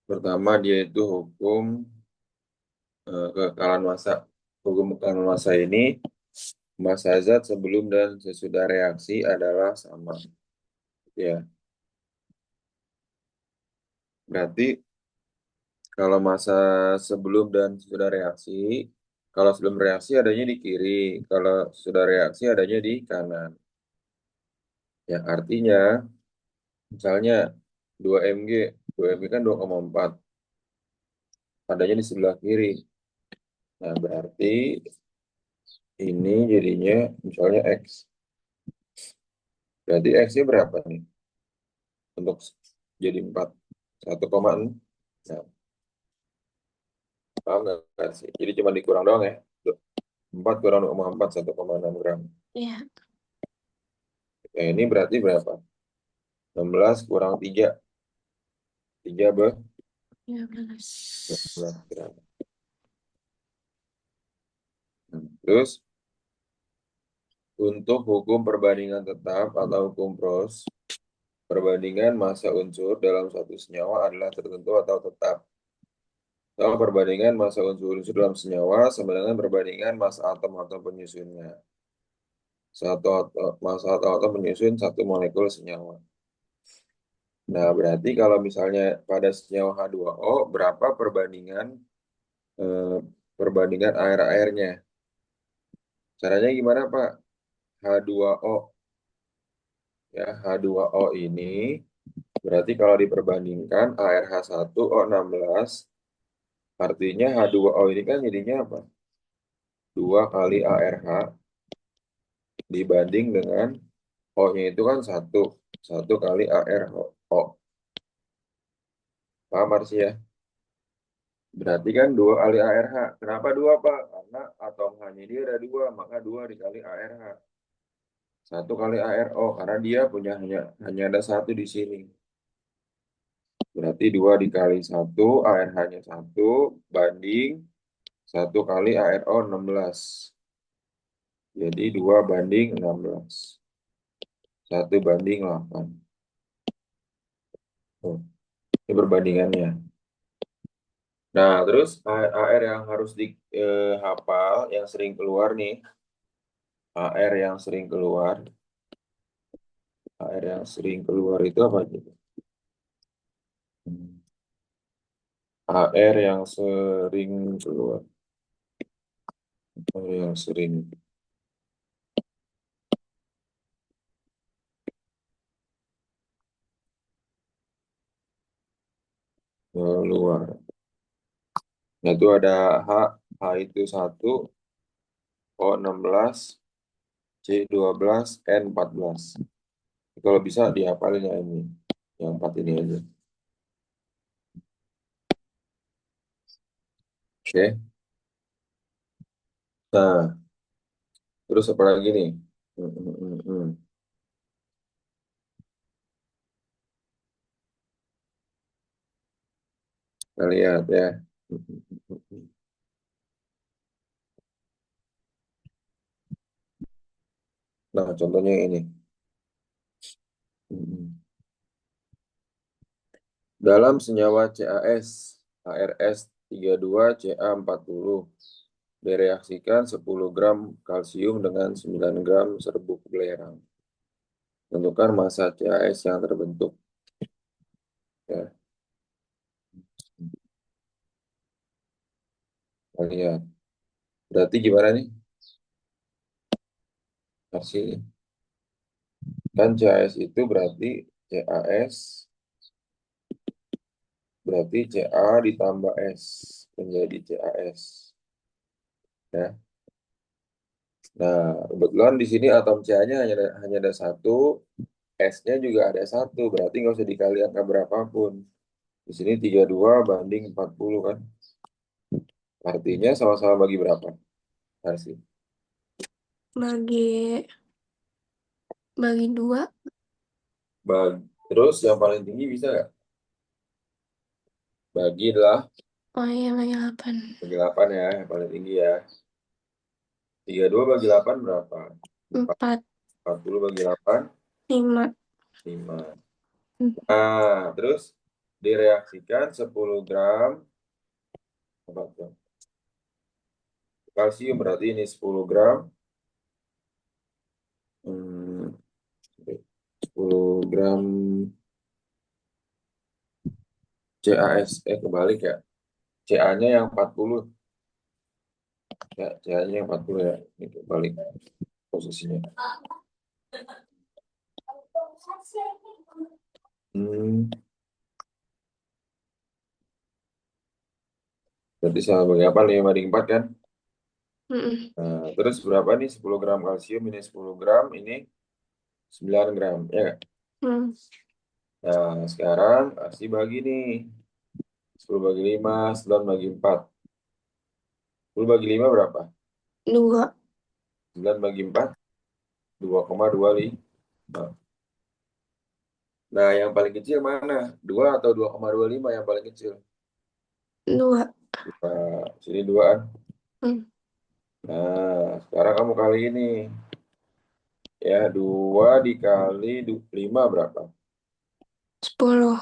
Pertama dia itu hukum kekekalan massa. Hukum kekekalan massa ini massa zat sebelum dan sesudah reaksi adalah sama. Ya, berarti kalau massa sebelum dan sesudah reaksi, kalau sebelum reaksi adanya di kiri, kalau sudah reaksi adanya di kanan. Ya, artinya misalnya 2 mg, 2 mg kan 2,4, adanya di sebelah kiri. Nah, berarti ini jadinya misalnya X. Berarti X-nya berapa nih? Untuk jadi 4. 1,6. Nah, paham nggak sih? Jadi cuma dikurang doang ya. 4 kurang 0,4, 1,6 gram. Iya. Nah, ini berarti berapa? 16 kurang 3. 3 Ya, belas. 12 gram. Terus, untuk hukum perbandingan tetap atau hukum Pros, perbandingan massa unsur dalam satu senyawa adalah tertentu atau tetap. Atau perbandingan massa unsur-unsur dalam senyawa sama dengan perbandingan massa atom atau penyusunnya. Massa atom penyusun satu molekul senyawa. Nah, berarti kalau misalnya pada senyawa H2O, berapa eh, perbandingan air-airnya? Caranya gimana, Pak? H2O. Ya, H2O ini berarti kalau diperbandingkan ArH1O16, artinya H2O ini kan jadinya apa? 2 kali ArH dibanding dengan O-nya itu kan 1. 1 kali ArO. Paham Marsi ya? Berarti kan 2 kali ArH. Kenapa 2, Pak? Karena atom H-nya dia ada 2, maka 2 dikali ArH. 1 kali ArO, karena dia punya hanya ada 1 di sini. Berarti 2 dikali 1, ArH-nya 1, banding 1 kali ArO 16. Jadi 2 banding 16. 1 banding 8. Tuh, ini perbandingannya. Nah, terus AR yang harus dihafal, yang sering keluar nih. AR yang sering keluar. AR yang sering keluar itu apa gitu? AR yang sering keluar. AR yang sering keluar. Nah, itu ada H itu 1, O16, C12, N14. Kalau bisa dihafalin ya ini. Yang 4 ini aja. Oke. Nah, terus apa lagi nih? Hmm, hmm, hmm, hmm. Kita lihat ya. Hmm, hmm, hmm, hmm. Nah, contohnya ini. Hmm, hmm. Dalam senyawa CaS, ArS32Ca40 direaksikan 10 gram kalsium dengan 9 gram serbuk belerang. Tentukan massa CaS yang terbentuk. Ya, kita lihat. Berarti gimana nih hasilnya? Kan CaS itu CaS berarti Ca ditambah S menjadi CaS. Ya. Nah, kebetulan di sini atom Ca-nya hanya ada 1, S-nya juga ada 1, berarti nggak usah dikali angka berapapun. Di sini 32 banding 40 kan. Artinya sama-sama bagi berapa? Hasil. Bagi bagi dua. Terus yang paling tinggi bisa nggak? Bagilah, Oh iya, bagi 8. bagi 8 ya, yang paling tinggi ya. 32 bagi 8 berapa? 4. 4, 40 bagi 8, 5. 5. Nah, terus direaksikan 10 gram apa tuh? Kalsium, berarti ini 10 gram. 10 gram CAS. Kebalik ya. CA-nya yang 40. Ya, CA-nya yang 40 ya. Ini kebalik posisinya. Berarti sama bagi apa? 5/4 kan? Mm-mm. Nah, terus berapa nih? 10 gram kalsium ini 10 gram, ini 9 gram. Ya nggak? Mm. Nah, sekarang kasih bagi nih. 10 bagi 5, 9 bagi 4. 10 bagi 5 berapa? 2. 9 bagi 4, 2,25. Nah, yang paling kecil mana? 2 atau 2,25 yang paling kecil? 2. Nah, sini 2-an. Mm. Nah, sekarang kamu kali ini. Ya, 2 dikali 5 berapa? 10.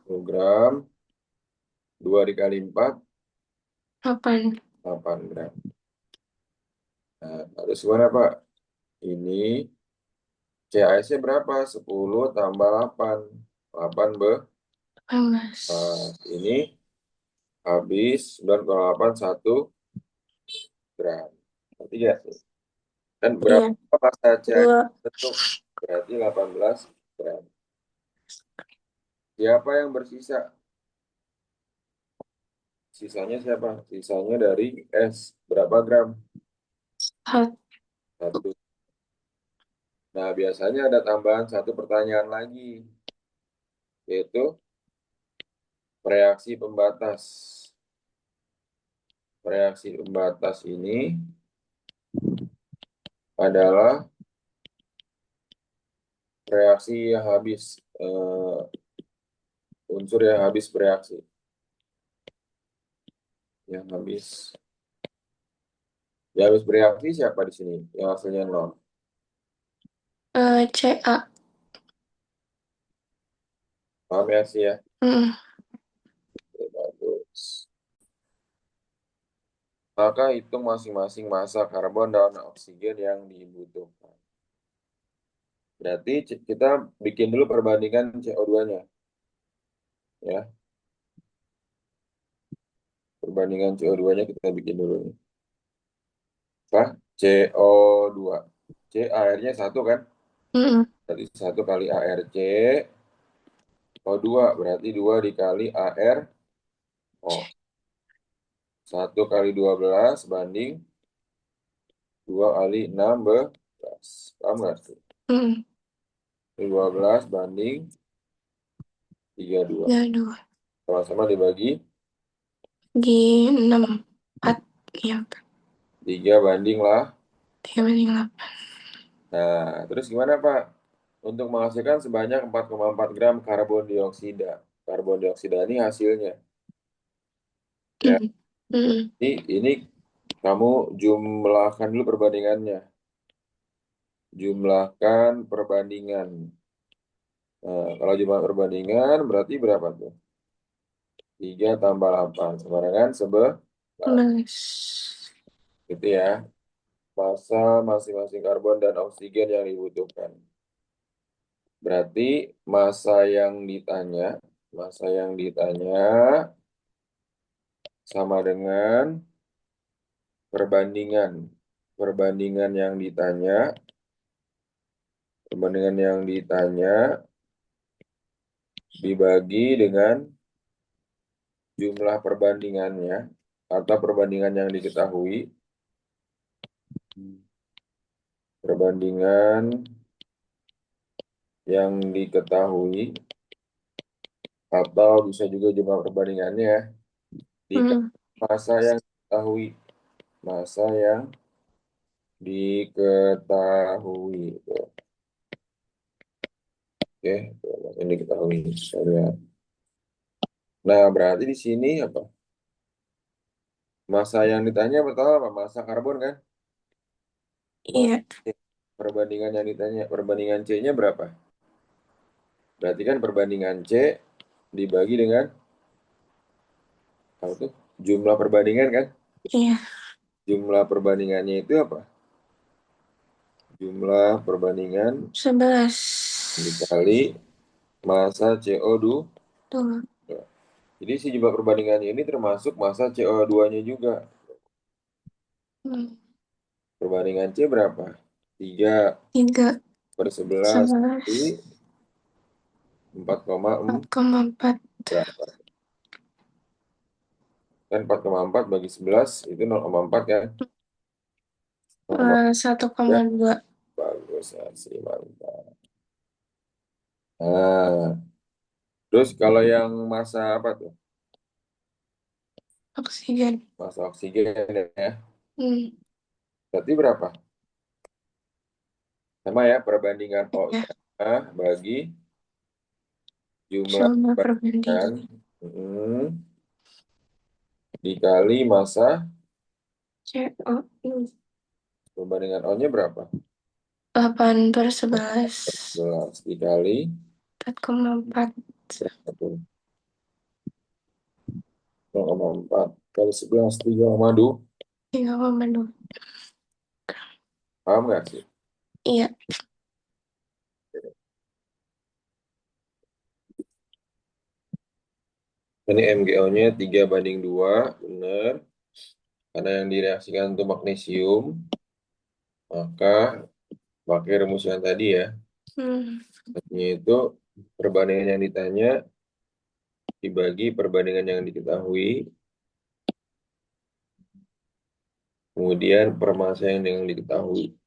10 gram. 2 dikali 4, 8. 8 gram. Nah, harus gimana, Pak? Ini CAS-nya berapa? 10 tambah 8. 8 18. ini habis 9,8 1 gram. Berarti ya, dan Iya. berapa massa CAS 2. bentuk? Berarti 18 gram. Siapa yang bersisa? Sisanya siapa? Sisanya dari S. Berapa gram? 4. 1. Nah, biasanya ada tambahan satu pertanyaan lagi, yaitu reaksi pembatas. Reaksi pembatas ini adalah reaksi yang habis, unsur yang habis bereaksi. Yang habis bereaksi siapa di sini? Yang hasilnya 0. CA. Paham ya sih ya? Mm. Oke, bagus. Maka hitung masing-masing massa karbon dan oksigen yang dibutuhkan. Berarti kita bikin dulu perbandingan CO2-nya. Ya, perbandingan CO2-nya kita bikin dulu nih. Apa? CO2. C airnya 1 kan? Mm. Berarti 1 kali ARC. O2 berarti 2 dikali ARO. 1 kali 12 banding 2 kali 16. Paham nggak sih? Mm. 12 banding 32. 2. Sama-sama dibagi Di 6. 4. Iya. 3 banding lah. 3 banding 8. Nah, terus gimana Pak? Untuk menghasilkan sebanyak 4,4 gram karbon dioksida. Karbon dioksida ini hasilnya. Ya, Mm. Mm. ini kamu jumlahkan dulu perbandingannya. Jumlahkan perbandingan. Nah, kalau jumlah perbandingan berarti berapa tuh? 3 tambah 8. Sama dengan 11. 11. Gitu ya. Massa masing-masing karbon dan oksigen yang dibutuhkan. Berarti massa yang ditanya sama dengan perbandingan. Perbandingan yang ditanya, perbandingan yang ditanya dibagi dengan jumlah perbandingannya atau perbandingan yang diketahui. Perbandingan yang diketahui atau bisa juga jumlah perbandingannya dikali Mm. massa yang diketahui. Massa yang diketahui. Oke, ini diketahui. Kita lihat. Nah, berarti di sini apa? Massa yang ditanya pertama apa? Massa karbon kan? Massa Iya. C. Perbandingan yang ditanya, perbandingan C-nya berapa? Berarti kan perbandingan C dibagi dengan apa tuh? Jumlah perbandingan kan? Iya. Jumlah perbandingannya itu apa? Jumlah perbandingan 11. dikali massa CO2. Tuh. Jadi si jumlah perbandingannya ini termasuk massa CO2-nya juga. Hmm. Perbandingan C berapa? 3 3. per 11 11. kali 4,4 4,4. berapa? Kan 4,4 bagi 11 itu 0,4 kan? 0,4 1,2. bagus ya, sih mantap. Nah, terus kalau yang massa apa tuh? Oksigen. Massa oksigen ya. Hmm. Berarti berapa? Sama ya perbandingan Ya. O-nya bagi jumlah Jumlah perbandingan perbandingan. hmm, dikali massa CO. perbandingan O-nya berapa? 8/11. 11 dikali 4,4. berapa tuh? 0,4 kali 11 3,2. 3,2. Paham nggak sih? Iya. Ini MgO-nya 3/2, benar. Karena yang direaksikan itu magnesium, maka pakai rumus yang tadi ya. Hmm. Artinya itu perbandingan yang ditanya dibagi perbandingan yang diketahui, kemudian per massa yang diketahui.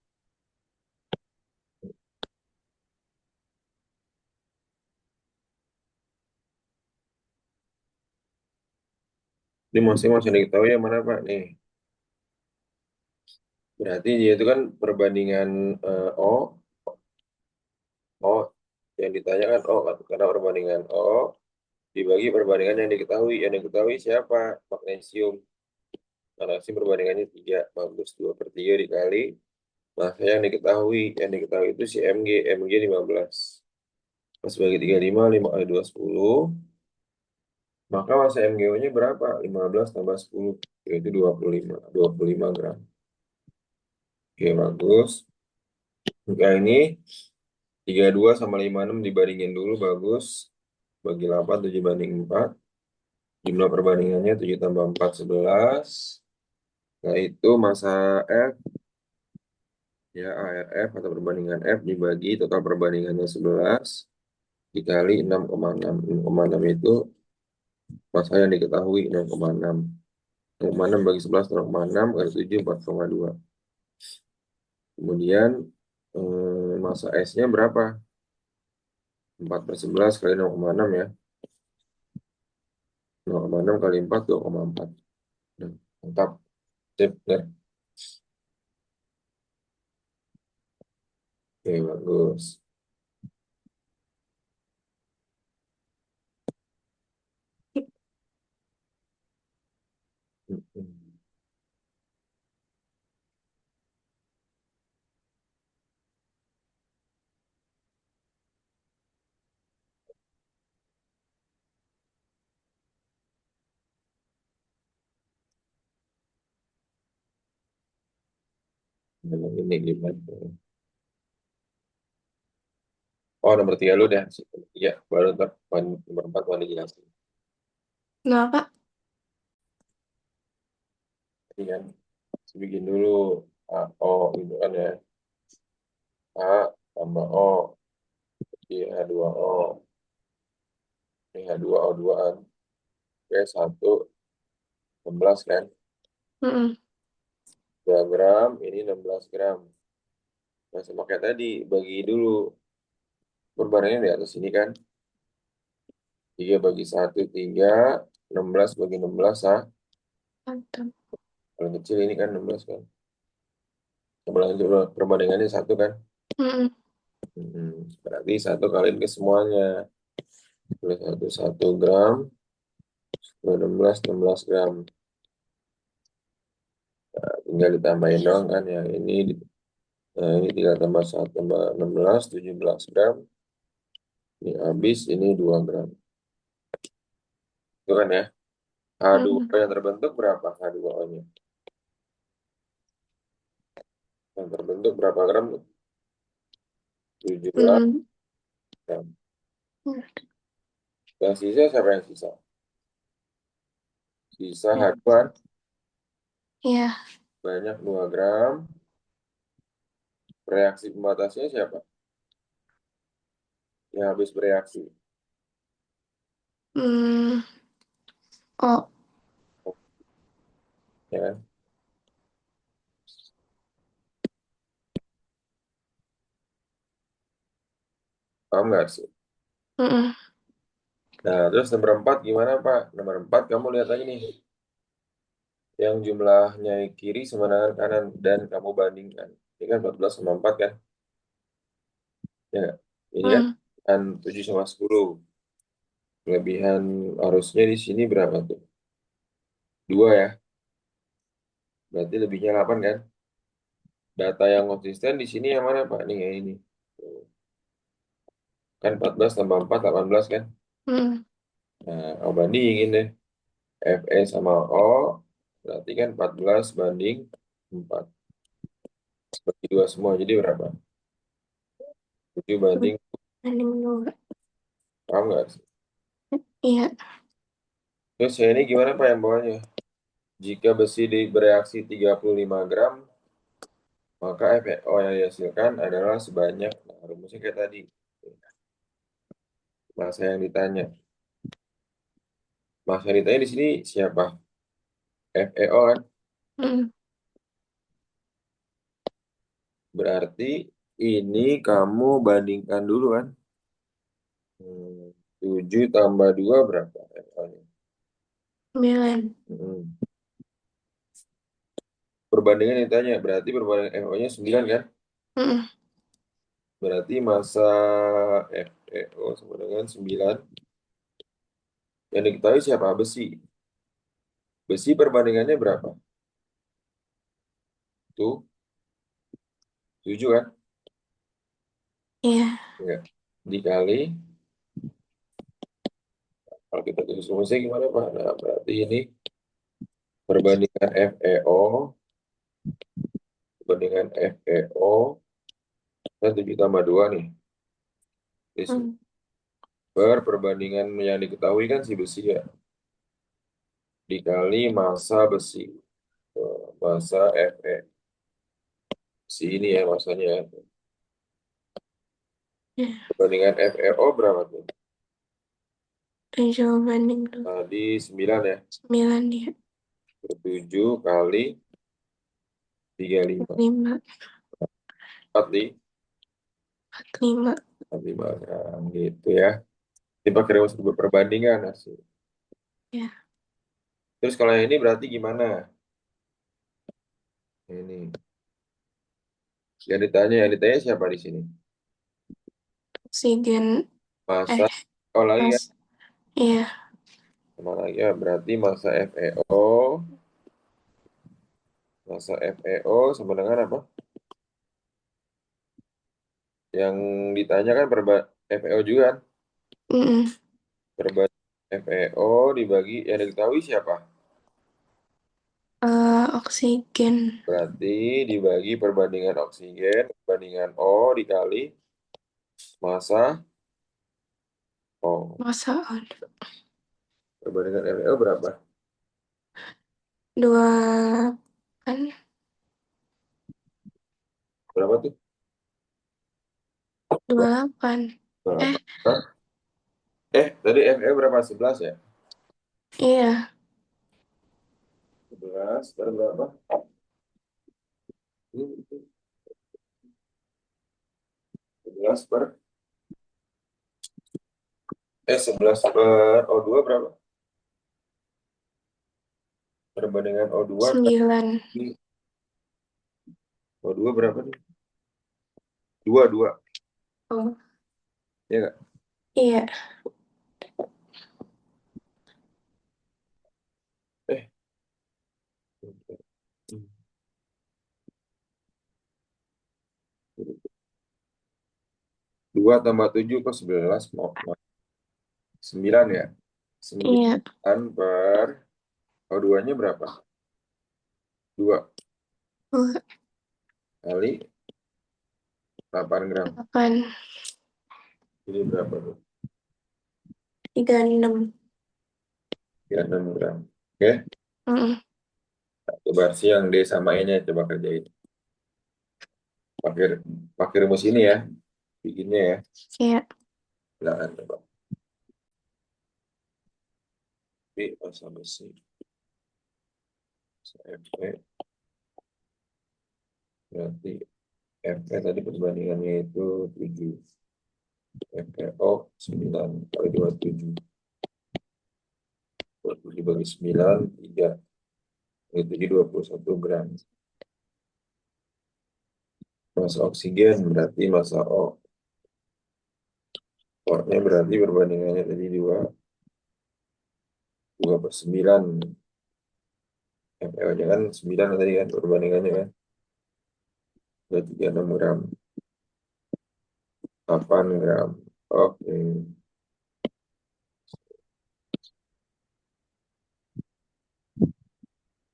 Ini masing-masing diketahui yang mana Pak? Nih, berarti dia itu kan perbandingan O yang ditanyakan O kan? Karena perbandingan O dibagi perbandingan yang diketahui. Yang diketahui siapa? Magnesium. Magnesium perbandingannya 3, bagus 2/3 dikali massa yang diketahui. Yang diketahui itu si Mg 15. Pas bagi 35, 5 kali 2, 10. Maka massa MgO-nya berapa? 15 tambah 10, yaitu 25 gram. Oke, bagus. Nah, ini 32 sama 56 dibandingin dulu, bagus. Bagi 8, 7 banding 4. Jumlah perbandingannya 7 tambah 4, 11. Nah, itu massa F, ya ARF atau perbandingan F dibagi total perbandingannya 11 dikali 6,6. 6,6 itu massa yang diketahui 6,6. 6,6 bagi 11, 0,6 kali 7, 4,2. Kemudian massa S-nya berapa? 4/11 kali 0,6 ya. 0,6 kali 4, 2,4. Nah, mantap. Sip, ya. Oke, bagus. Nah, ini gimana? Oh, nomor 3 lu deh. Iya, baru ntar nomor 4 mau dijelasin. Kenapa? Jadi kan, bikin dulu A, O gitu kan ya. A tambah O, I H2O. Ini H2O2-an. Oke, 1, 16 kan. Mm-mm. 2 gram, ini 16 gram. Nah, sama kayak tadi, bagi dulu. Perbandingannya di atas ini kan. 3 bagi 1, 3. 16 bagi 16, ah. Mantap. Paling kecil ini kan 16 kan. Perbandingannya 1 kan. Mm-mm. Berarti 1 kaliin ke semuanya. Boleh 1 gram. 16 gram. Tinggal ditambahin doang kan. Yang ini 3 tambah 1 tambah 16, 17 gram. Ini habis, ini 2 gram. Itu kan ya. Mm-mm. H2O yang terbentuk berapa H2O-nya? Yang terbentuk berapa gram? 17 Mm-mm. gram. Yang sisa siapa yang sisa? Sisa H2 Iya. banyak 2 gram. Reaksi pembatasnya siapa? Yang habis bereaksi. Hmm. Oh. Ya kan? Paham nggak sih? Mm-mm. Nah, terus nomor 4 gimana, Pak? Nomor 4 kamu lihat lagi nih. Yang jumlahnya kiri sama dengan kanan. Dan kamu bandingkan. Ini kan 14 sama 4 kan? Ya nggak? Ini Mm. kan 7 sama 10. Kelebihan arusnya di sini berapa tuh? 2 ya. Berarti lebihnya 8 kan? Data yang konsisten di sini yang mana, Pak? Nih, yang ini. Tuh. Kan 14 tambah 4, 18 kan? Mm. Nah, kamu bandingin deh. FE sama O. Berarti kan 14 banding 4. Bagi 2 semua. Jadi berapa? 7 banding. Banding dua. Paham nggak sih? Iya. Terus yang ini gimana, Pak, yang bawahnya? Jika besi bereaksi 35 gram, maka FeO yang dihasilkan adalah sebanyak, nah, rumusnya kayak tadi. Masa yang ditanya. Masa yang ditanya di sini siapa? FeO kan? Mm. Berarti ini kamu bandingkan dulu kan? 7 tambah 2 berapa FeO-nya? 9. Hmm. Perbandingan ditanya, berarti perbandingan FeO-nya 9 kan? Mm-mm. Berarti masa FeO sama dengan 9. Yang diketahui siapa? Besi. Besi perbandingannya berapa? Tuh, 7 kan? Iya. Enggak. Dikali, kalau kita tulis rumusnya gimana, Pak? Nah, berarti ini perbandingan FeO, perbandingan FeO, kan 7 tambah 2 nih. Mm. Perbandingan yang diketahui kan si besi ya. Dikali massa besi. Massa Fe. Si ini ya masanya ya. Iya. Perbandingan FeO berapa tuh? 7 banding 2. Tadi 9 ya. 9 ya. 7 kali 35. 5. 4 di 45. 45 gram gitu ya. Ini pakai rumus perbandingan hasil. Ya. Terus kalau yang ini berarti gimana? Ini. Yang ditanya siapa di sini? Oksigen. Masa, Eh. oh lagi Mas. kan? Iya. Sama lagi ya, berarti masa FeO sama dengan apa? Yang ditanya kan FeO juga kan? Mm-mm. Perbandingan FeO dibagi yang diketahui siapa? Oksigen. Berarti dibagi perbandingan oksigen, perbandingan O dikali massa O. Masa ada. Perbandingan FeO berapa? 2 kan. Berapa tuh? 28. Eh. Berapa? Hah? Tadi FeO berapa? 11 ya? Iya. 11 per berapa? Ini 11 per 11 per O2 berapa? Perbandingan O2 9. kali O2 berapa nih? 2 2. Oh. Ya nggak? Iya. Eh, 2 tambah 7 kok 11 mau 9 ya? Iya. 9 per, oh duanya berapa? 2 2, kali 8 gram. 8, Jadi berapa tuh? 36. 36 gram. Oke, Mm, coba sih yang D sama E-nya coba kerjain. Pakai pakai rumus ini ya, bikinnya ya. iya. Silakan coba. B masa besi. FE berarti FE tadi perbandingannya itu 7. FeO 9 kali 27. 27 bagi 9, 3. Itu jadi 21 gram. Massa oksigen berarti massa O. O-nya berarti perbandingannya tadi 2. 2 per 9. FeO-nya kan 9 tadi kan perbandingannya kan. 36 gram. 8 gram. Oke.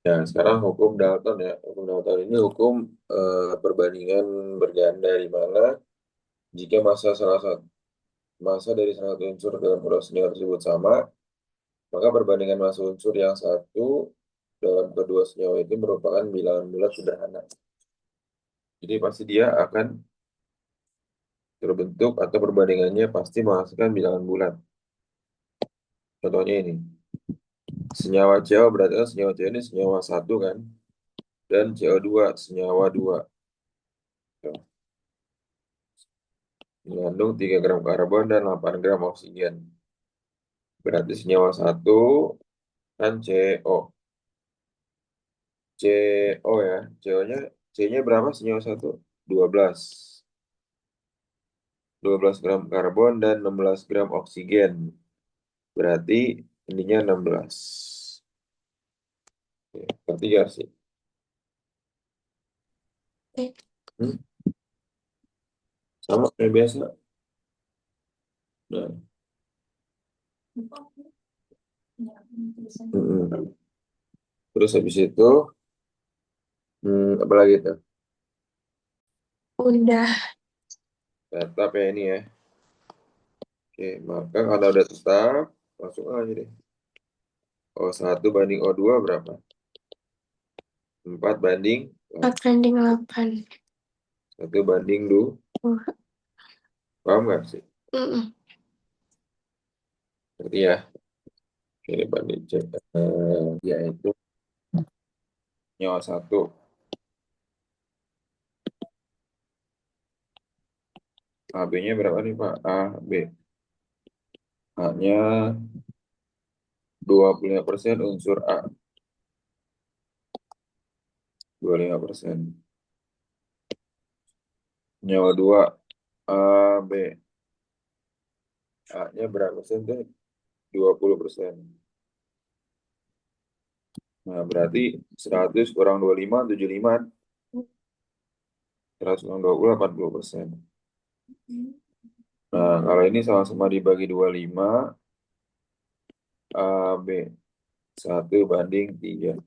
Ya, sekarang hukum Dalton ya. Hukum Dalton ini hukum perbandingan berganda di mana jika massa dari salah satu unsur dalam produk senyawa tersebut sama, maka perbandingan massa unsur yang satu dalam kedua senyawa itu merupakan bilangan bulat sederhana. Jadi pasti dia akan terbentuk atau perbandingannya pasti menghasilkan bilangan bulat. Contohnya ini, senyawa CO berarti kan senyawa CO ini senyawa satu kan, dan CO2 senyawa 2. Mengandung 3 gram karbon dan 8 gram oksigen. Berarti senyawa satu kan CO. CO ya, CO-nya C-nya berapa senyawa satu? 12. 12 gram karbon dan 16 gram oksigen. Berarti ininya 16. Ya, ketiga sih. Oke. Hmm, sama kayak biasa. Nah, mm-mm. Terus habis itu, apa lagi tuh? Udah. Tetap ya ini ya. Oke, maka kalau udah tetap, langsung aja deh. O1 banding O2 berapa? 4 banding 4 banding 8. 1 banding 2. Paham nggak sih? Mm-mm. Ngerti ya? Oke, banding cek. Yaitu nyawa satu. AB-nya berapa nih Pak? A, B. A-nya 25% unsur A. 25%. Nyawa 2 A, B. A-nya berapa persen tuh? 20%. Nah, berarti 100 kurang 25, 75. 100 kurang 20, 80%. Nah, kalau ini sama-sama dibagi 25, A, B. 1 banding 3.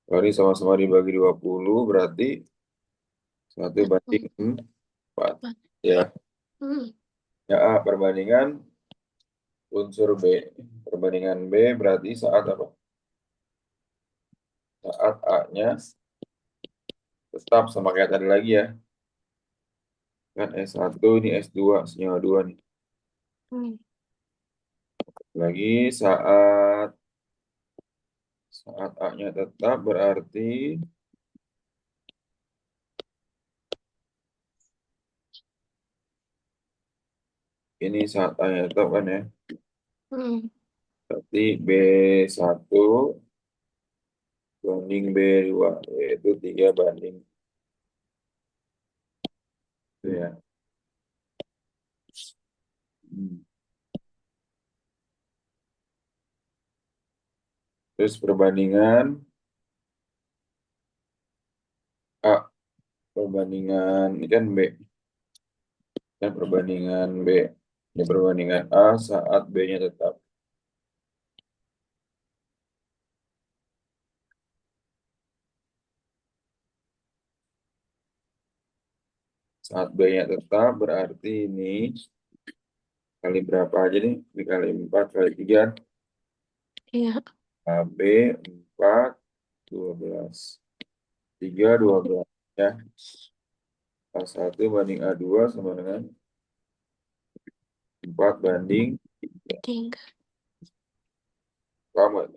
Kalau ini sama-sama dibagi 20, berarti 1 banding 4. Ya, Mm. ya A, perbandingan unsur B. Perbandingan B berarti saat apa? Saat A-nya tetap sama kayak tadi lagi ya. Kan S1 ini S2, senyawa 2 nih. Mm. Lagi saat A-nya tetap berarti ini saat A-nya tetap kan ya. Mm. Berarti B1 banding B2 yaitu 3 banding itu ya. Hmm. Terus perbandingan A, perbandingan ini kan B, dan perbandingan B. Ini perbandingan A saat B-nya tetap. Saat B-nya tetap berarti ini kali berapa aja nih? Ini kali 4 kali 3. Iya. AB 4, 12. 3, 12. Ya. A1 banding A2 sama dengan 4 banding 3. Tiga. Paham nggak?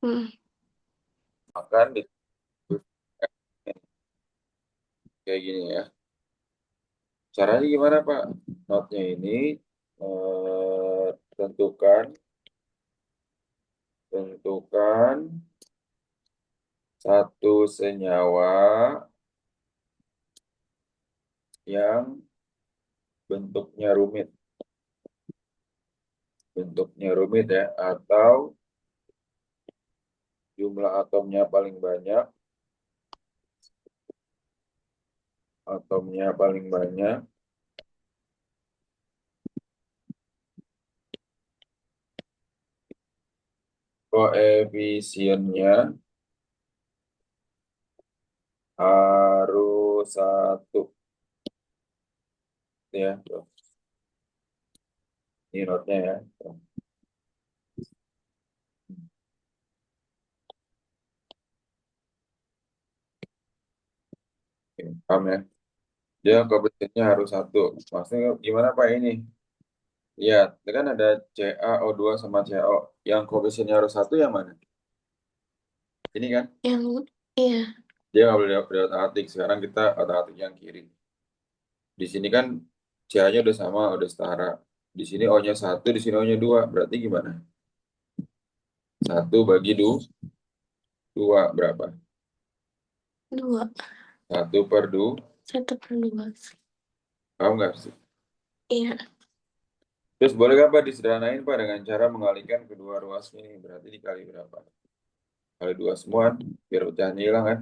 Hmm. Makan di kayak gini ya. Caranya gimana, Pak? Notnya ini tentukan tentukan satu senyawa yang bentuknya rumit. Bentuknya rumit ya, atau jumlah atomnya paling banyak, atomnya paling banyak, koefisiennya harus satu ya. Tuh. Ini notnya ya. Tuh. Oke, paham ya? Dia koefisiennya harus satu. Maksudnya gimana Pak ini? Ya, itu kan ada CaO2 sama CaO. Yang koefisiennya harus satu yang mana? Ini kan? Yang iya. Dia nggak boleh otak-atik. Sekarang kita otak-atik yang kiri. Di sini kan CA-nya udah sama, udah setara. Di sini O-nya satu, di sini O-nya dua. Berarti gimana? Satu bagi dua berapa? Dua. Satu per Satu per dua. paham nggak sih? Iya. Terus boleh nggak Pak disederhanain Pak dengan cara mengalihkan kedua ruas ini? Berarti dikali berapa? Kali dua semua, biar pecahannya hilang kan?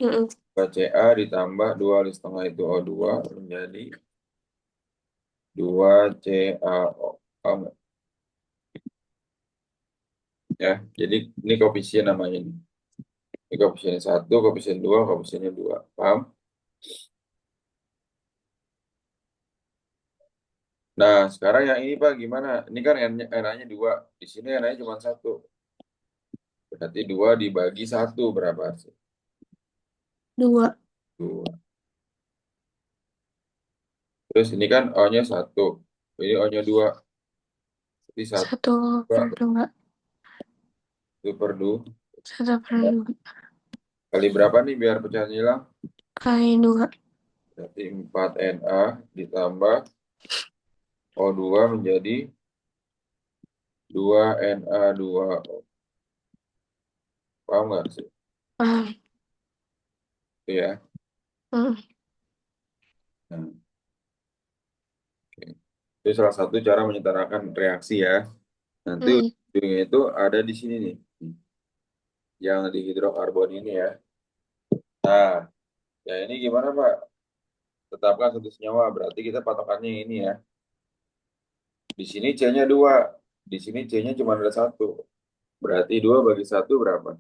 Mm-mm. 2 Ca ditambah 2 kali setengah itu O2 menjadi 2 CaO. Paham nggak? Ya, jadi ini koefisien namanya. Ini koefisien satu, koefisien dua, koefisiennya dua. Paham? Nah, sekarang yang ini Pak, gimana? Ini kan NA-nya dua. Di sini NA-nya cuma satu. Berarti dua dibagi satu berapa sih? Dua. Dua. Terus ini kan O-nya satu. Ini O-nya dua. Jadi satu Satu per dua. per dua. Satu per dua. Kali berapa nih biar pecahannya hilang? Kali dua. Berarti 4 Na ditambah O2 menjadi 2 Na2O. Paham nggak sih? Paham. Itu ya. Mm. Nah, oke. Itu salah satu cara menyetarakan reaksi ya. Nanti Mm. ujungnya itu ada di sini nih. Yang di hidrokarbon ini ya. Nah, ya ini gimana Pak? Tetapkan satu senyawa. Berarti kita patokannya ini ya. Di sini C-nya dua. Di sini C-nya cuma ada satu. Berarti dua bagi satu berapa?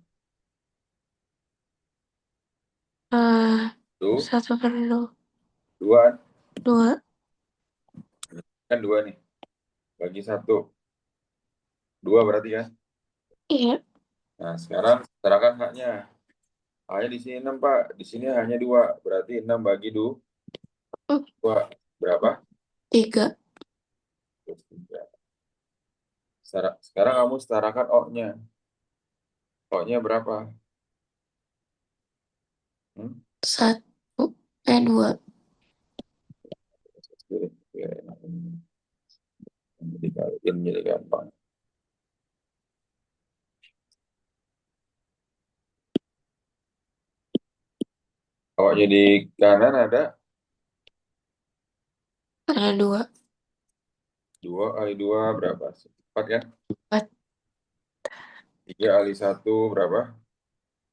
Ah, Tuh, satu per dua. dua. Dua. Kan dua nih. Bagi satu. Dua berarti kan? Iya. Nah, sekarang setarakan haknya. Haknya di sini 6 Pak. Di sini hanya dua. Berarti 6 bagi Mm. dua. Berapa? Tiga. Terus tiga. Sekarang kamu setarakan O-nya. O-nya berapa? Hmm? Satu. Dua. Jadi kalian jadi gampang. O-nya di kanan ada Ada dua. dua kali dua berapa? Empat kan? Empat. Tiga kali satu berapa?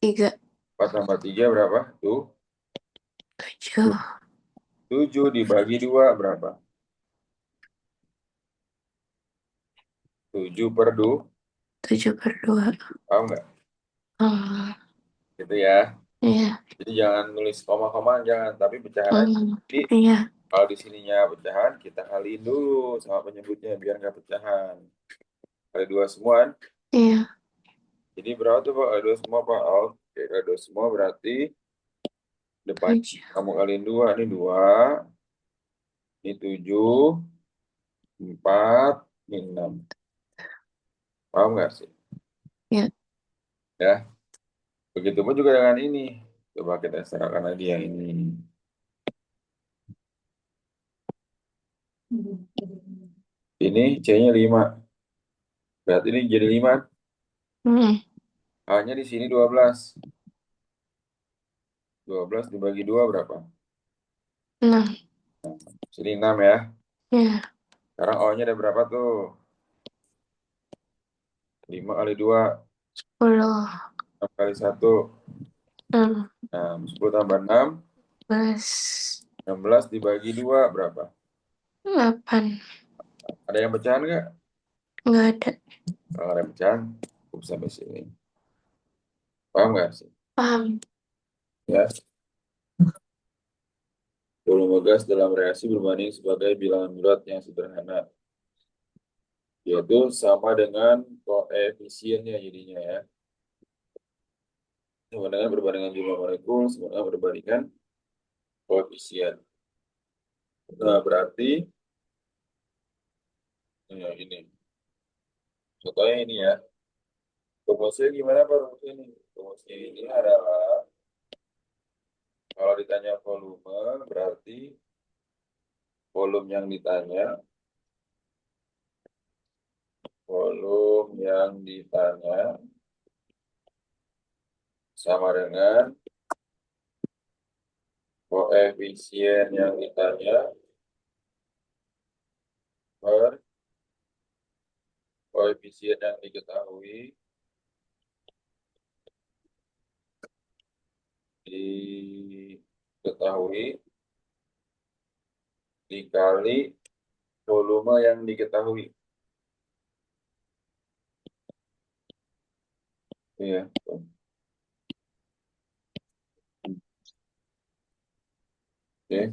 Tiga. Empat tambah tiga berapa? Tuh. Tujuh. Tujuh dibagi dua berapa? Tujuh per dua. Tujuh per dua. Paham nggak? Hmm. Gitu ya. Iya. Jadi jangan nulis koma-koma, jangan, tapi pecahan aja. Hmm. Jadi Iya. kalau di sininya pecahan, kita kaliin dulu sama penyebutnya biar nggak pecahan. Kali dua semua kan? Iya. Jadi berapa tuh Pak? Kali dua semua Pak? Oh, oke, kali dua semua berarti depan Tujuh. kamu kaliin dua. Ini dua, ini tujuh, empat, ini enam. Paham nggak sih? Iya. Ya, begitupun juga dengan ini. Coba kita serahkan lagi yang ini. Ini C-nya 5. Berarti ini jadi 5. Hmm. A-nya di sini 12. 12 dibagi 2 berapa? Enam. Sini 6 ya. Iya. Sekarang O-nya ada berapa tuh? 5 kali 2, 10. 6 kali 1. Enam 10 tambah 6, belas. 16 dibagi 2 berapa? 8. Ada yang pecahan nggak? Nggak ada. Kalau ada yang pecahan, cukup sampai sini. Paham nggak sih? Paham. Ya, volume gas dalam reaksi berbanding sebagai bilangan bulat yang sederhana, yaitu sama dengan koefisiennya jadinya ya. Sama dengan perbandingan jumlah molekul, sama dengan perbandingan koefisien. Nah, berarti ini. Contohnya ini ya. Rumusnya gimana Pak rumusnya ini? Rumusnya ini adalah kalau ditanya volume berarti volume yang ditanya sama dengan koefisien yang ditanya per koefisien yang diketahui dikali volume yang diketahui. Iya. Oke,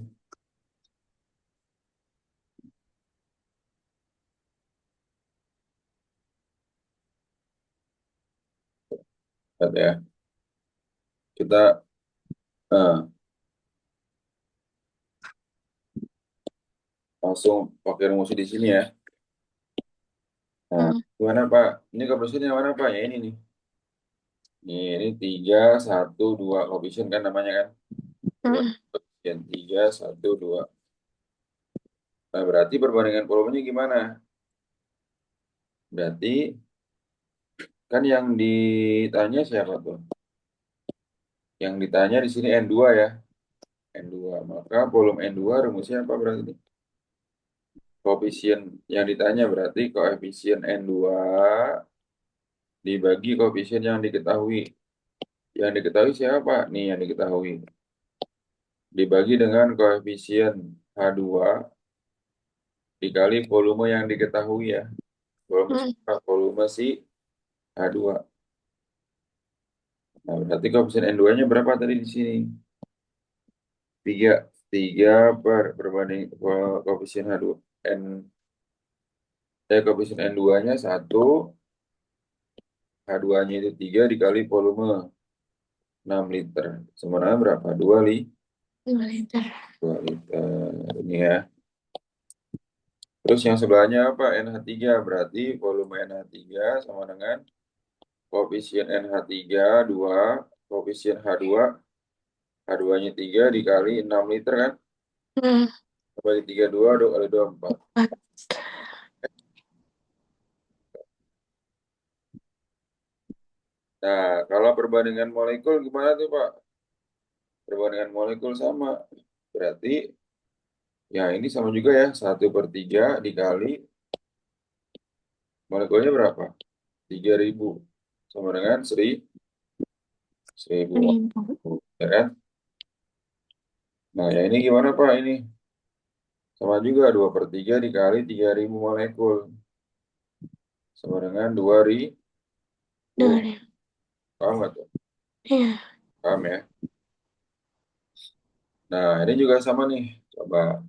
lihat ya. Kita eh, langsung pakai rumusnya di sini ya. Nah, Hmm. gimana Pak? Ini koefisiennya mana Pak? Ya ini nih. Ini 3, 1, 2 koefisien kan namanya kan? Hmm. Koefisien 3, 1, 2. Nah, berarti perbandingan volumenya gimana? Berarti kan yang ditanya siapa tuh? Yang ditanya di sini N2 ya. N2. Maka volume N2 rumusnya apa berarti? Koefisien yang ditanya berarti koefisien N2 dibagi koefisien yang diketahui. Yang diketahui siapa? Nih yang diketahui. Dibagi dengan koefisien H2 dikali volume yang diketahui ya. Volume Hmm. siapa? Volume si H2. Nah, berarti koefisien N2-nya berapa tadi di sini? 3. 3 berbanding koefisien H2. N, koefisien N2-nya 1, H2-nya itu 3 dikali volume 6 liter. Sebenarnya berapa? 2 liter. 2 liter. Ini ya. Terus yang sebelahnya apa? NH3. Berarti volume NH3 sama dengan koefisien NH3 2, koefisien H2, H2-nya 3 dikali 6 liter kan? Hmm. Bagi 3, 2, 2 kali 2, 4. 4. Nah, kalau perbandingan molekul gimana tuh Pak? Perbandingan molekul sama. Berarti ya ini sama juga ya. 1/3 dikali molekulnya berapa? 3.000. Sama dengan 1.000 5. molekul. Ya kan? Nah, ya ini gimana Pak? Ini sama juga 2/3 dikali 3.000 molekul. Sama dengan 2.000. 2 liter. Paham nggak tuh? Iya. Paham ya? Nah, ini juga sama nih. Coba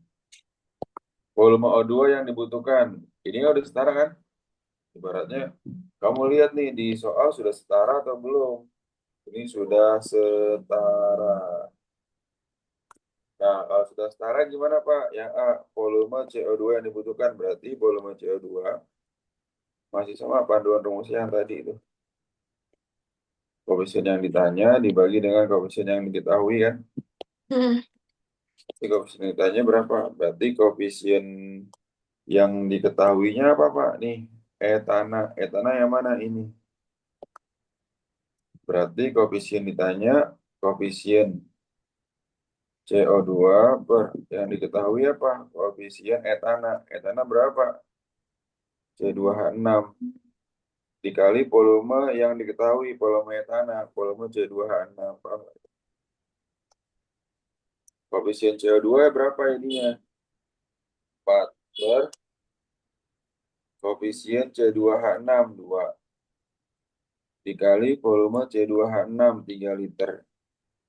volume O2 yang dibutuhkan. Ini udah setara kan? Ibaratnya kamu lihat nih di soal sudah setara atau belum? Ini sudah setara. Nah, kalau sudah setara gimana Pak? Yang A, volume CO2 yang dibutuhkan. Berarti volume CO2 masih sama panduan rumusnya yang tadi itu. Koefisien yang ditanya dibagi dengan koefisien yang diketahui kan. Hmm. Jadi koefisien yang ditanya berapa? Berarti koefisien yang diketahuinya apa Pak? Nih, etana. Etana yang mana ini? Berarti koefisien ditanya koefisien CO2 per yang diketahui apa? Koefisien etana. Etana berapa? C2H6 dikali volume yang diketahui, volume etana, volume C2H6. Paham nggak? Koefisien CO2 berapa ininya? 4 per koefisien C2H6 2 dikali volume C2H6 3 liter.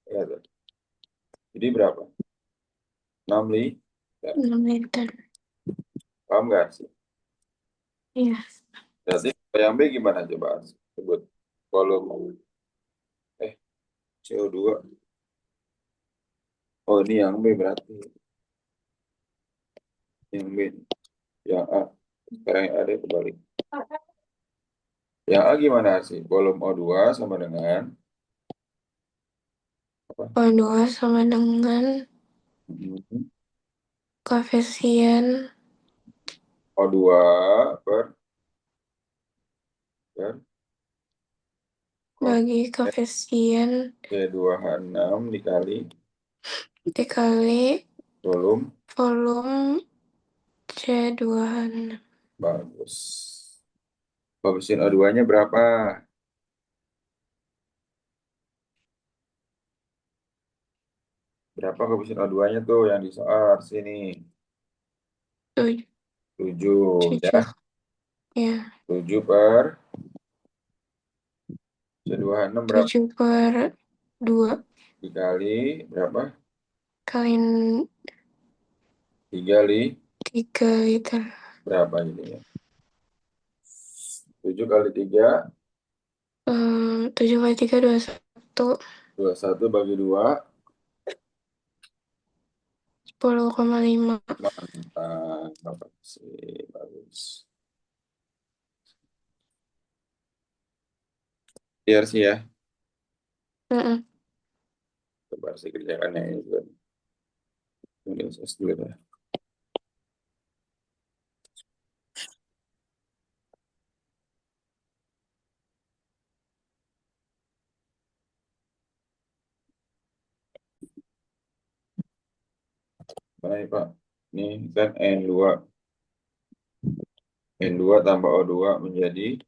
Ya, tuh. Jadi berapa? 6 liter. 6 liter. Paham nggak sih? Iya. Berarti yang B gimana coba? Sebut volume CO2. Oh, ini yang B berarti. Yang B. Yang A. Sekarang yang ada kebalik. Yang A gimana sih? Volume O2 sama dengan apa? O2 sama dengan Hmm, koefisien O2 per, per bagi koefisien koefisien C2H6 dikali dikali volume. volume C2H6. Bagus. Koefisien O2-nya berapa? Berapa koefisien O2-nya tuh yang di soal sini? 7 ya. 7. Ya. 7 per C2H6 berapa? 7/2 Dikali berapa? kali 3 3 liter. berapa ini ya? 7 kali 3, 7 kali 3 21. 21 bagi 2. 10,5. Mantap. Bapak sih, bagus. Biar sih ya. Mm-mm. Coba sih kerjakan yang ini juga. Tulis dulu ya. Baik, Pak. Ini kan N2. N2 tambah O2 menjadi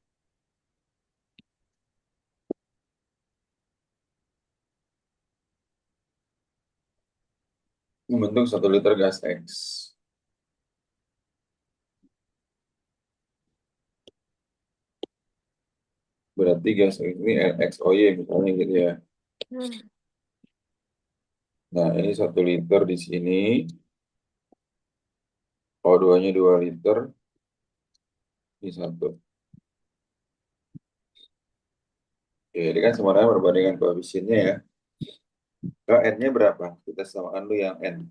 membentuk 1 liter gas X. Berarti gas X ini LXOY misalnya gitu ya. Hmm. Nah, ini 1 liter di sini. O2-nya 2 liter. Ini 1. Oke, ini kan semuanya perbandingan koefisiennya ya. Ke N-nya berapa? Kita samakan dulu yang N.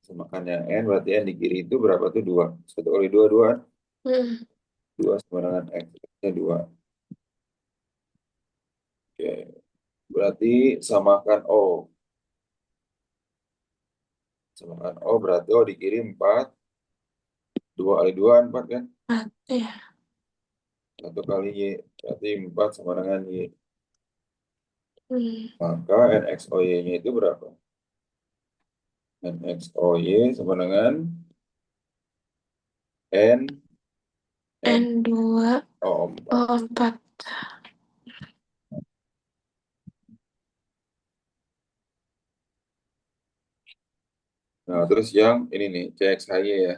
Samakan yang N, berarti N di kiri itu berapa tuh? 2. 1 kali 2, 2. Hmm. 2 sama dengan X. X-nya 2. Oke, berarti samakan O. Samakan O berarti O di kiri 4. 2 kali 2, 4 kan? Ya. 1 kali Y. Berarti 4 sama dengan Y. Hmm. Maka NXOY-nya itu berapa? NXOY sama dengan N N2 O 4. O4. Nah, terus yang ini nih, CXHY ya.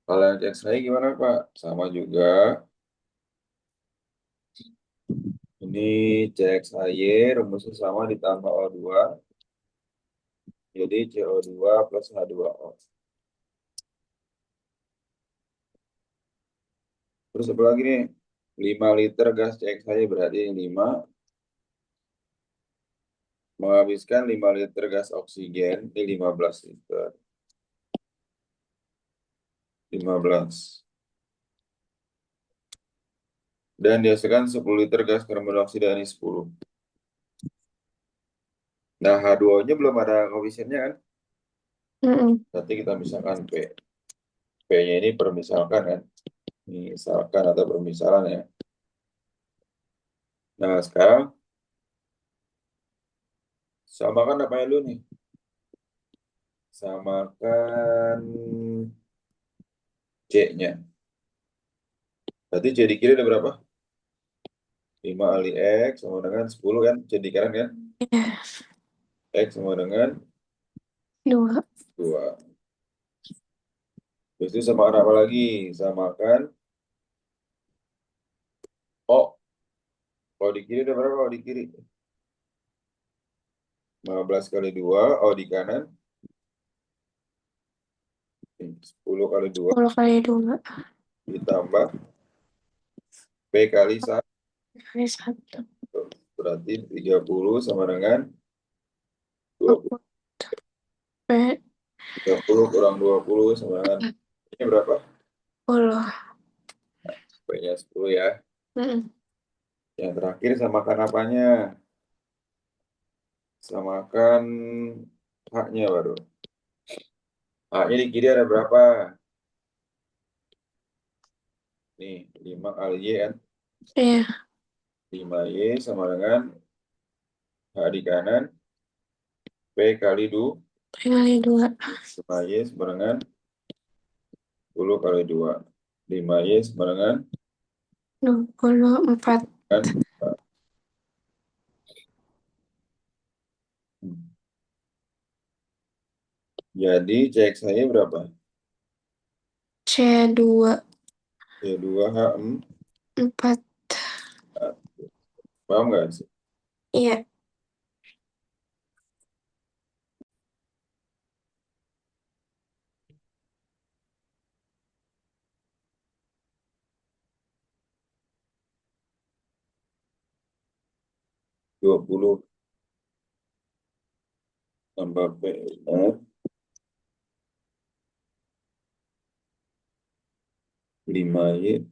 Kalau yang CXHY gimana, Pak? Sama juga. Ini CXAY rumusnya sama ditambah O2. Jadi CO2 plus H2O. Terus apa lagi nih? 5 liter gas CXAY berarti 5 menghabiskan 5 liter gas oksigen. Ini 15 liter. 15. Dan dihasilkan 10 liter gas karbon dioksida, ini 10. Nah, H2O-nya belum ada koefisiennya kan? Berarti kita misalkan P. P-nya ini permisalkan kan? Misalkan atau permisalan ya. Nah, sekarang samakan apa dulu nih? Samakan C-nya. Berarti C di kiri ada berapa? 5 kali X sama dengan 10 kan? C di kanan kan? Iya. X sama dengan 2. 2. Terus itu samakan apa lagi? Samakan O. O di kiri ada berapa? O di kiri. 15 kali 2. O di kanan. 10 kali 2 10 kali 2 ditambah P kali 1. kali 1. Berarti 30 sama dengan 20. 20. P. 30 kurang 20 sama dengan ini berapa? 10. P-nya 10 ya. Mm-mm. Yang terakhir samakan apanya? Samakan H-nya baru. H-nya di kiri ada berapa? Nih, 5 kali Y kan. Iya. 5Y sama dengan H di kanan. P kali 2. P kali 2. 5Y sama dengan 10 kali 2. 5Y sama dengan 24. kan? Jadi cek saya berapa? C2. C2H4. 4. Paham nggak sih? Iya. 20 tambah P. 5Y.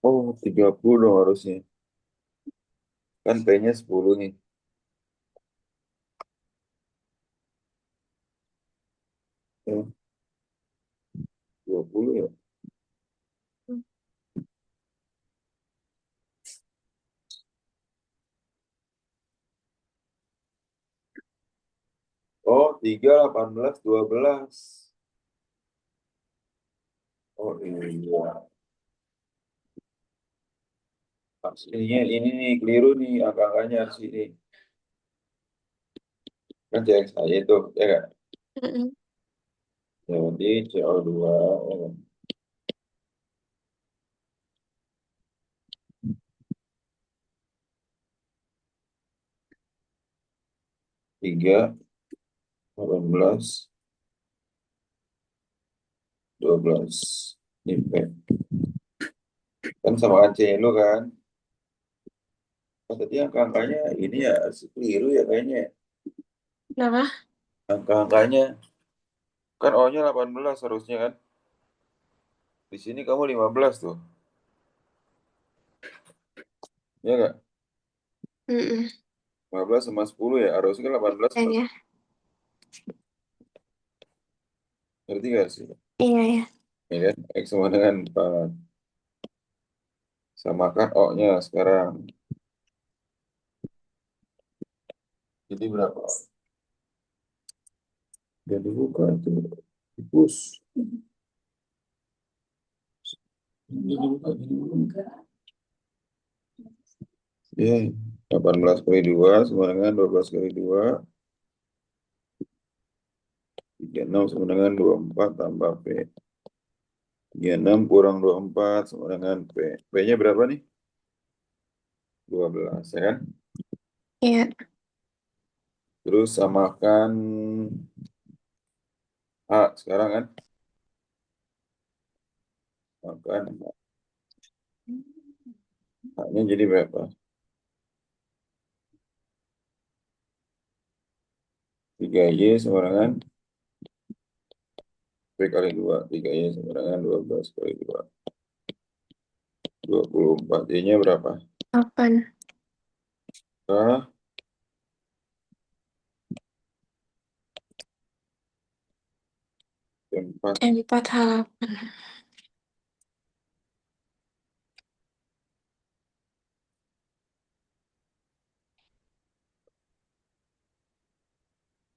Oh, 30 dong harusnya. Kan P-nya 10 nih. Oh, 20 ya. Oh, 3, 18, 12. Oh iya. Aslinya ini nih, keliru nih angka-angkanya harus ini. Kan cek saya itu, ya kan? Mm-mm. Jadi CO2 ya kan? 3, 18, 12. Ini P. Kan sama C lu kan? Oh, tadi angka-angkanya ini ya keliru ya kayaknya. Kenapa? Angka-angkanya kan O-nya 18 harusnya kan. Di sini kamu 15 tuh. Ya enggak? Mm-mm. 15 sama 10 ya. Harusnya kan 18 Iya, sama. ya. Ngerti gak sih? Iya, ya. Ya kan? X sama dengan 4. Samakan O-nya sekarang. Jadi berapa? Jadi buka itu. Push. Jadi buka. Ya, 18 kali 2 sama dengan 12 kali 2. 36 sama dengan 24 tambah P. 36 kurang 24 sama dengan P. P-nya berapa nih? 12, ya kan? Iya. Terus samakan A sekarang kan? Samakan A-nya jadi berapa? 3Y sama dengan P kali 2. 3Y sama dengan 12 kali 2. 24. Y-nya berapa? 8. Ah, 4. 4 halaman.